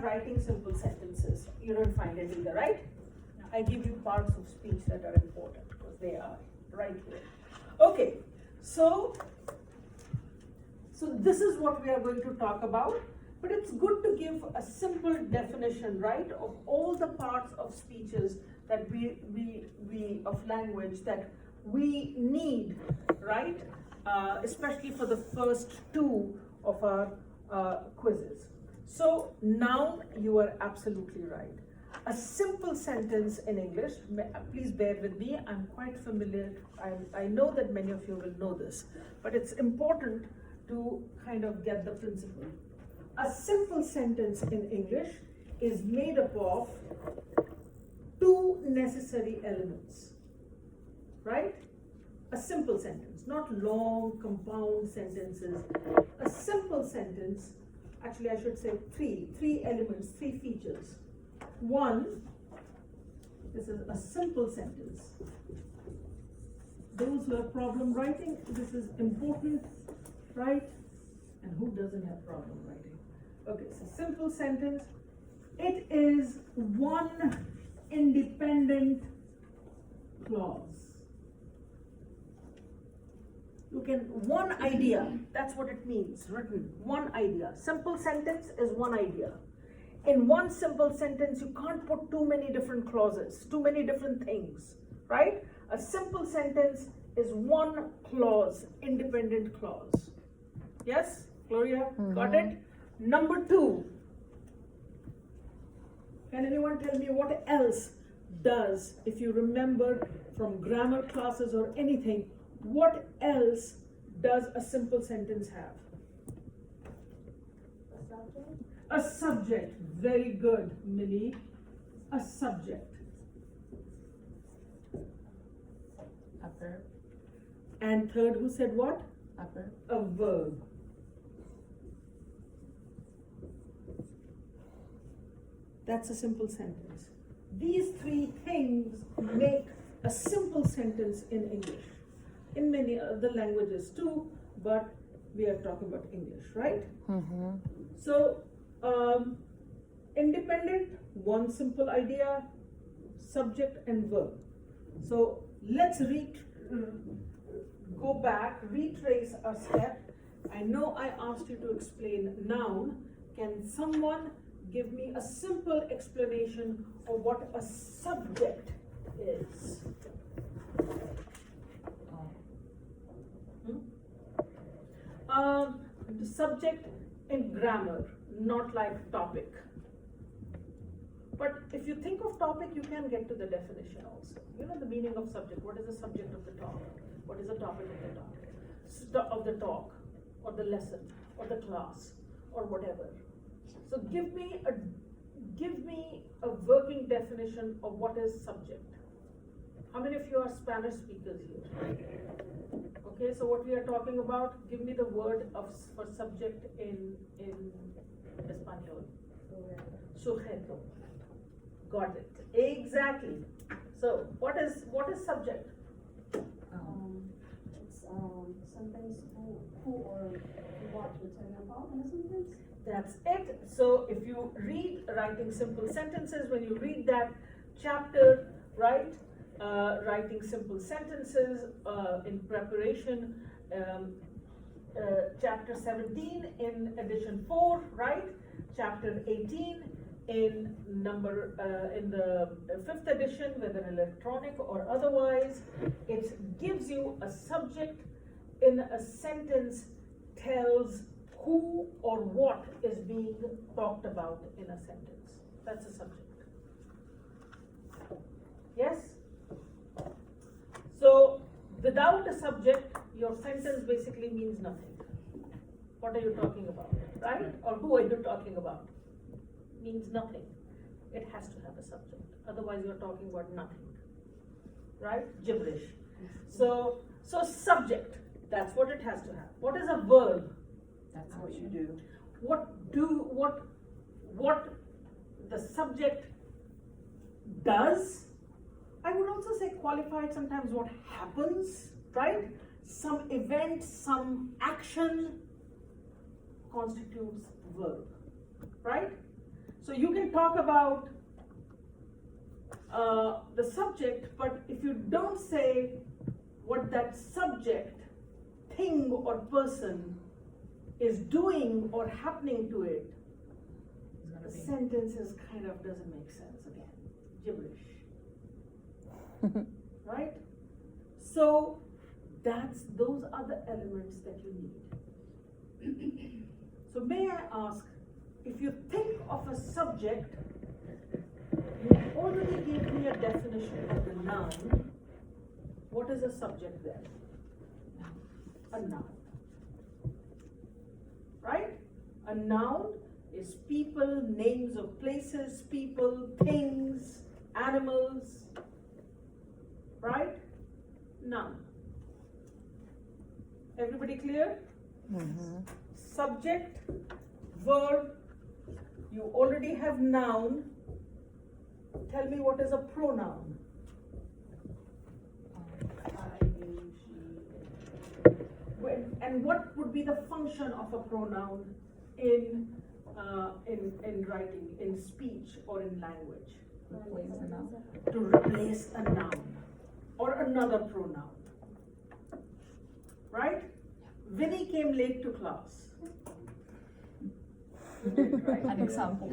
Writing simple sentences. You don't find it either, right? No. I give you parts of speech that are important because they are right here. Okay, so this is what we are going to talk about, but it's good to give a simple definition, right, of all the parts of speeches that we of language that we need, right? Especially for the first 2 of our quizzes. So, noun, you are absolutely right. A simple sentence in English, please bear with me, I'm quite familiar, I know that many of you will know this, but it's important to kind of get the principle. A simple sentence in English is made up of 2 necessary elements, right? A simple sentence, not long, compound sentences. A simple sentence, actually I should say 3 elements, 3 features. 1, this is a simple sentence. Those who have problem writing, this is important, right? And who doesn't have problem writing? Okay, so simple sentence. It is one independent clause. You can, one idea, that's what it means, written, one idea. Simple sentence is one idea. In one simple sentence, you can't put too many different clauses, too many different things, right? A simple sentence is one clause, independent clause. Yes, Gloria, got it? Number 2, can anyone tell me what else does, if you remember from grammar classes or anything, what else does a simple sentence have? A subject. A subject. Very good, Millie. A subject. A verb. And third, who said what? Upper. A verb. That's a simple sentence. These three things make a simple sentence in English. In many other languages too, but we are talking about English, right? Mm-hmm. So, independent, one simple idea, subject and verb. So, let's go back, retrace our step. I know I asked you to explain noun. Can someone give me a simple explanation of what a subject is? The subject in grammar, not like topic. But if you think of topic, you can get to the definition also. You know the meaning of subject. What is the subject of the talk? What is the topic of the talk? Of the talk, or the lesson, or the class, or whatever. So give me a working definition of what is subject. How many of you are Spanish speakers here? Okay, so what we are talking about, give me the word for subject in Espanol. Sujeto. Got it. Exactly. So what is subject? It's sometimes who or what we're talking about in a sentence. That's it. So if you read writing simple sentences, when you read that chapter, right? Writing simple sentences in preparation, chapter 17 in edition 4, right? Chapter 18 in the 5th edition, whether electronic or otherwise. It gives you a subject in a sentence, tells who or what is being talked about in a sentence. That's a subject. Yes? So, without a subject, your sentence basically means nothing. What are you talking about, right? Or who are you talking about? Means nothing. It has to have a subject. Otherwise, you're talking about nothing, right? Gibberish. So subject, that's what it has to have. What is a verb? That's what you do. What the subject does. I would also say qualified sometimes what happens, right? Some event, some action constitutes verb, right? So you can talk about the subject, but if you don't say what that subject, thing or person is doing or happening to it, the sentence kind of doesn't make sense again. Gibberish. Right? So those are the elements that you need. So may I ask, if you think of a subject, you already gave me a definition of the noun. What is a subject then? A noun. Right? A noun is people, names of places, people, things, animals. Right? Noun. Everybody clear? Mm-hmm. Subject, verb, you already have noun. Tell me what is a pronoun. And what would be the function of a pronoun in writing, in speech or in language? Replace a noun. To replace a noun or another pronoun. Right? Vinny came late to class. Right? An example.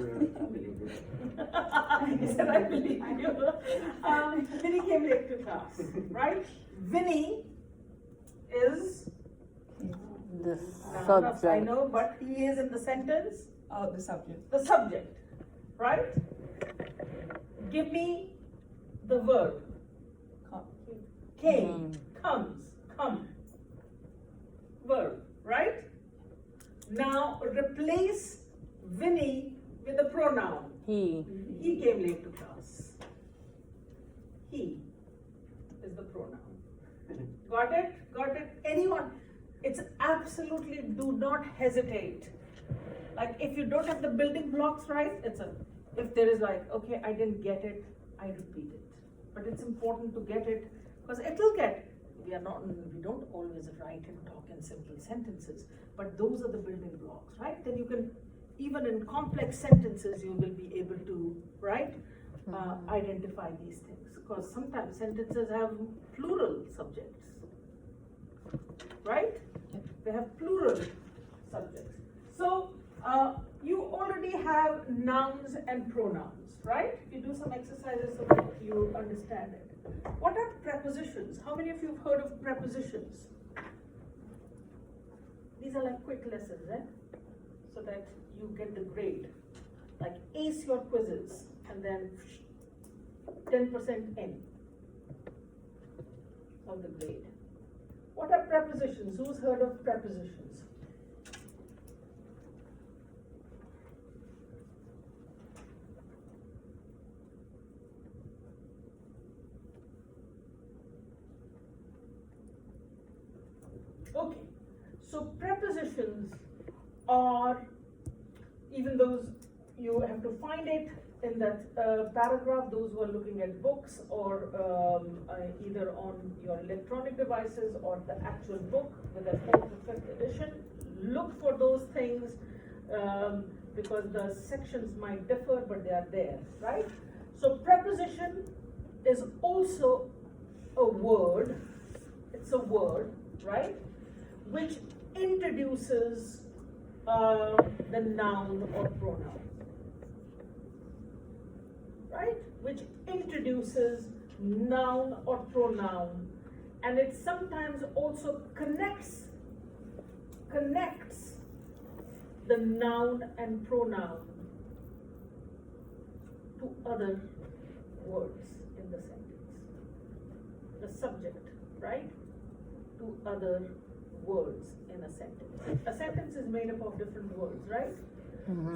He said, I believe you. Vinny came late to class, right? Vinny is The I subject. know, but he is in the sentence. Oh, the subject. The subject, right? Give me the verb. Came, comes, come. Verb, right? Now replace Vinny with a pronoun. He. He came late to class. He is the pronoun. Got it? Got it? Anyone? It's absolutely, do not hesitate. Like if you don't have the building blocks right, if there is like, okay, I didn't get it, I repeat it. But it's important to get it, because we don't always write and talk in simple sentences, but those are the building blocks, right? Then you can, even in complex sentences, you will be able to, right, identify these things. Because sometimes sentences have plural subjects, right? They have plural subjects. So, you already have nouns and pronouns, right? You do some exercises so that you understand it. What are prepositions? How many of you have heard of prepositions? These are like quick lessons, so that you get the grade. Like ace your quizzes and then 10% in of the grade. What are prepositions? Who's heard of prepositions? Okay, so prepositions are, even those, you have to find it in that paragraph, those who are looking at books or either on your electronic devices or the actual book with a 4th to 5th edition, look for those things because the sections might differ, but they are there, right? So preposition is also a word, it's a word, right, which introduces the noun or pronoun. Right? Which introduces noun or pronoun, and it sometimes also connects the noun and pronoun to other words in the sentence. The subject, right? To other words in a sentence. A sentence is made up of different words, right?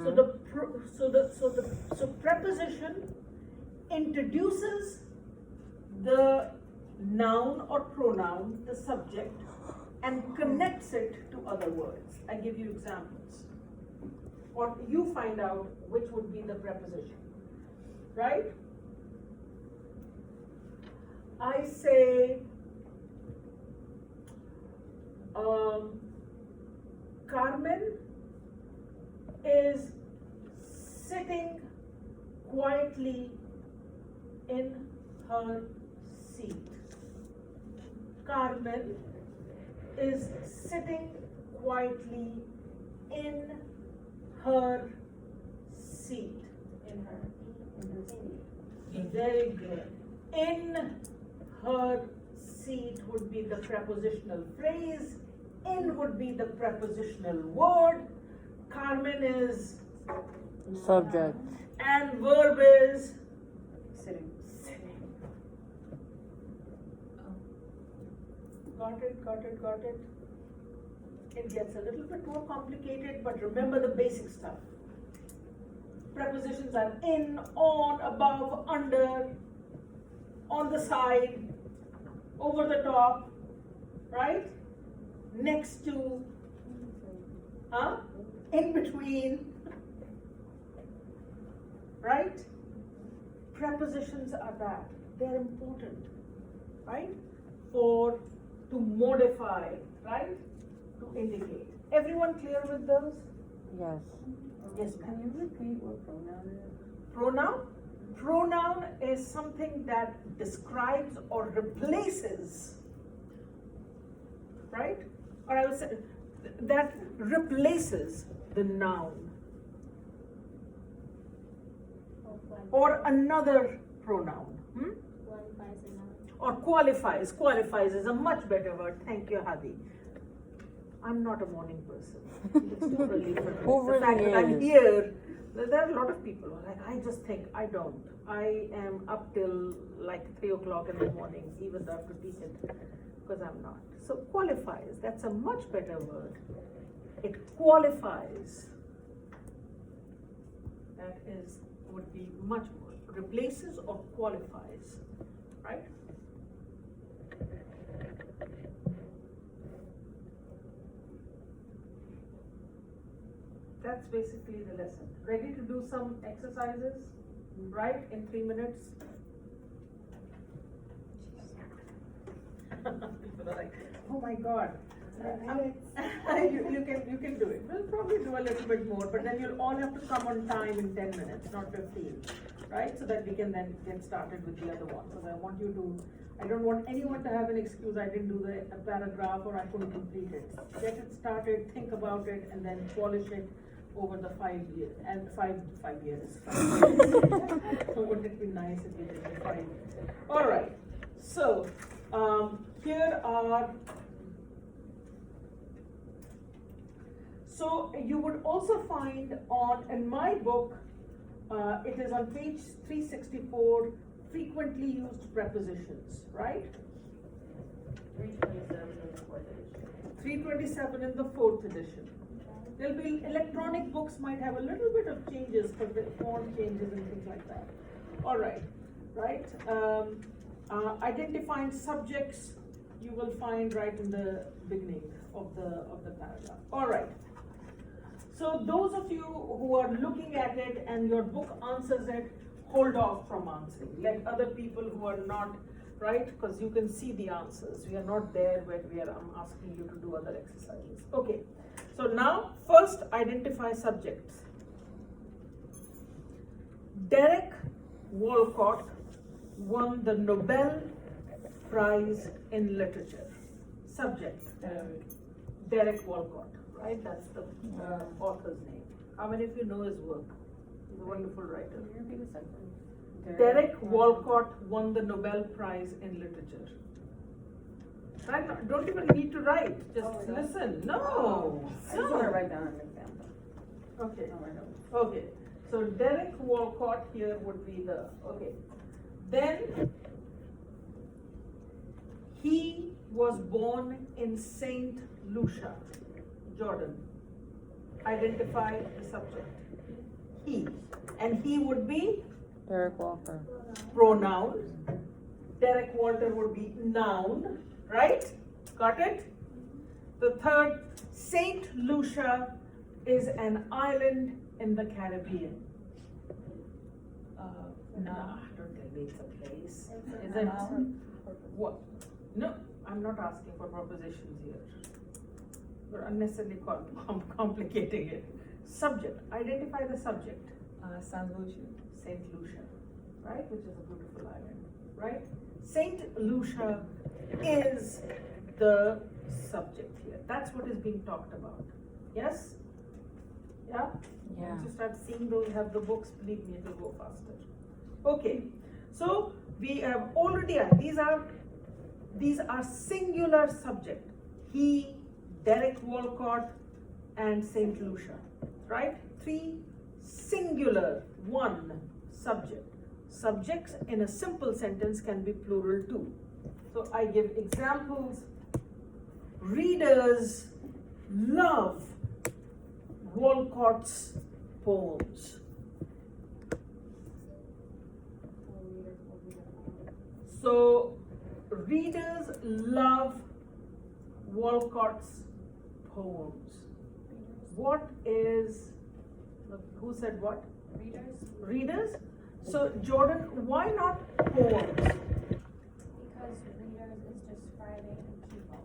So preposition introduces the noun or pronoun, the subject, and connects it to other words. I give you examples. Or you find out which would be the preposition, right? I say, Carmen is sitting quietly in her seat. Carmen is sitting quietly in her seat. In her seat. Very good. In her seat would be the prepositional phrase. In would be the prepositional word. Carmen is subject. And verb is Sitting. Got it. It gets a little bit more complicated, but remember the basic stuff. Prepositions are in, on, above, under, on the side, over the top, right? Next to, in between, right? Prepositions are that. They're important, right? To modify, right? To indicate. Everyone clear with those? Yes. Yes, ma'am. Can you repeat what pronoun is? Pronoun? Pronoun is something that describes or replaces, right? Or I would say that replaces the noun or another pronoun. Qualifies a noun. Or qualifies. Qualifies is a much better word. Thank you, Hadi. I'm not a morning person. It's too early for me. Who The fact really that I'm is? here, there are a lot of people who are like, I just think I don't. I am up till like 3 o'clock in the morning, even though I have to teach it, because I'm not. So qualifies, that's a much better word. It qualifies. That would be much more. Replaces or qualifies, right? That's basically the lesson. Ready to do some exercises? Right, in 3 minutes? People are like, oh my God. You can do it. We'll probably do a little bit more, but then you'll all have to come on time in 10 minutes, not 15, right? So that we can then get started with the other one. Because I don't want anyone to have an excuse, I didn't do the paragraph or I couldn't complete it. Get it started, think about it, and then polish it over the 5 years, and 5 years. So wouldn't it be nice if we did it 5 years? All right, so here are, so you would also find in my book, it is on page 364, frequently used prepositions, right? 327 in the 4th edition. There'll be electronic books might have a little bit of changes for the font changes and things like that. All right, right? Identifying subjects you will find right in the beginning of the paragraph. All right. So those of you who are looking at it and your book answers it, hold off from answering. Let other people who are not, right? Because you can see the answers. We are not there where I'm asking you to do other exercises. Okay. So now, first identify subjects. Derek Walcott won the Nobel Prize in Literature. Subject, Derek Walcott, right? That's the author's name. How many of you know his work? He's a wonderful writer. Derek Walcott won the Nobel Prize in Literature. Right? Don't even need to write. Just listen. No. I just want to write down an example. Okay. Okay. So Derek Walcott here would be the, okay. Then he was born in Saint Lucia, Jordan. Identify the subject. He. And he would be? Derek Walker. Pronoun. Derek Walter would be noun. Right? Got it? The third, Saint Lucia is an island in the Caribbean. Nah, don't tell me it's a place. Is it? What? No, I'm not asking for propositions here. We're unnecessarily complicating it. Subject. Identify the subject. Saint Lucia. Saint Lucia, right? Which is a beautiful island, right? Saint Lucia is the subject here. That's what is being talked about. Yes? Yeah? Yeah. Once you start seeing those, have the books, believe me, it will go faster. Okay. So we have already, these are singular subject. He, Derek Walcott, and Saint Lucia, right? 3 singular, 1 subject. Subjects in a simple sentence can be plural too. So I give examples. Readers love Walcott's poems. So readers love Walcott's poems. What is, who said what? Readers? Readers? So Jordan, why not poems? Because readers is describing people.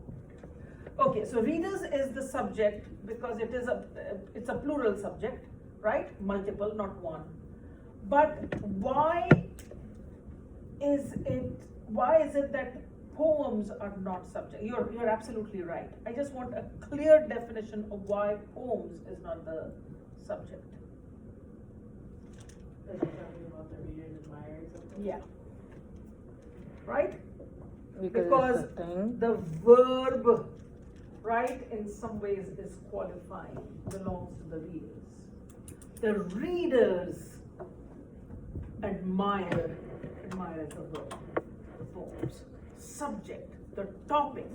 Okay, so readers is the subject because it's a plural subject, right? Multiple, not one. But why is it that poems are not subject? You're absolutely right. I just want a clear definition of why poems is not the subject. Yeah. Right? Because it's a thing. the verb, right, in some ways is qualifying, belongs to the readers. The readers admire is the verb, the poems. Subject, the topic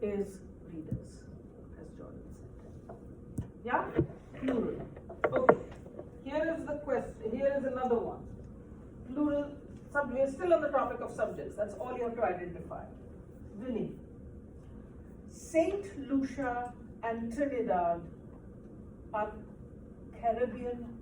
is readers, as Jordan said. Yeah? Plural. Okay. Here is the question, here is another one. Plural, we're still on the topic of subjects, that's all you have to identify. Vinny. Saint Lucia and Trinidad are Caribbean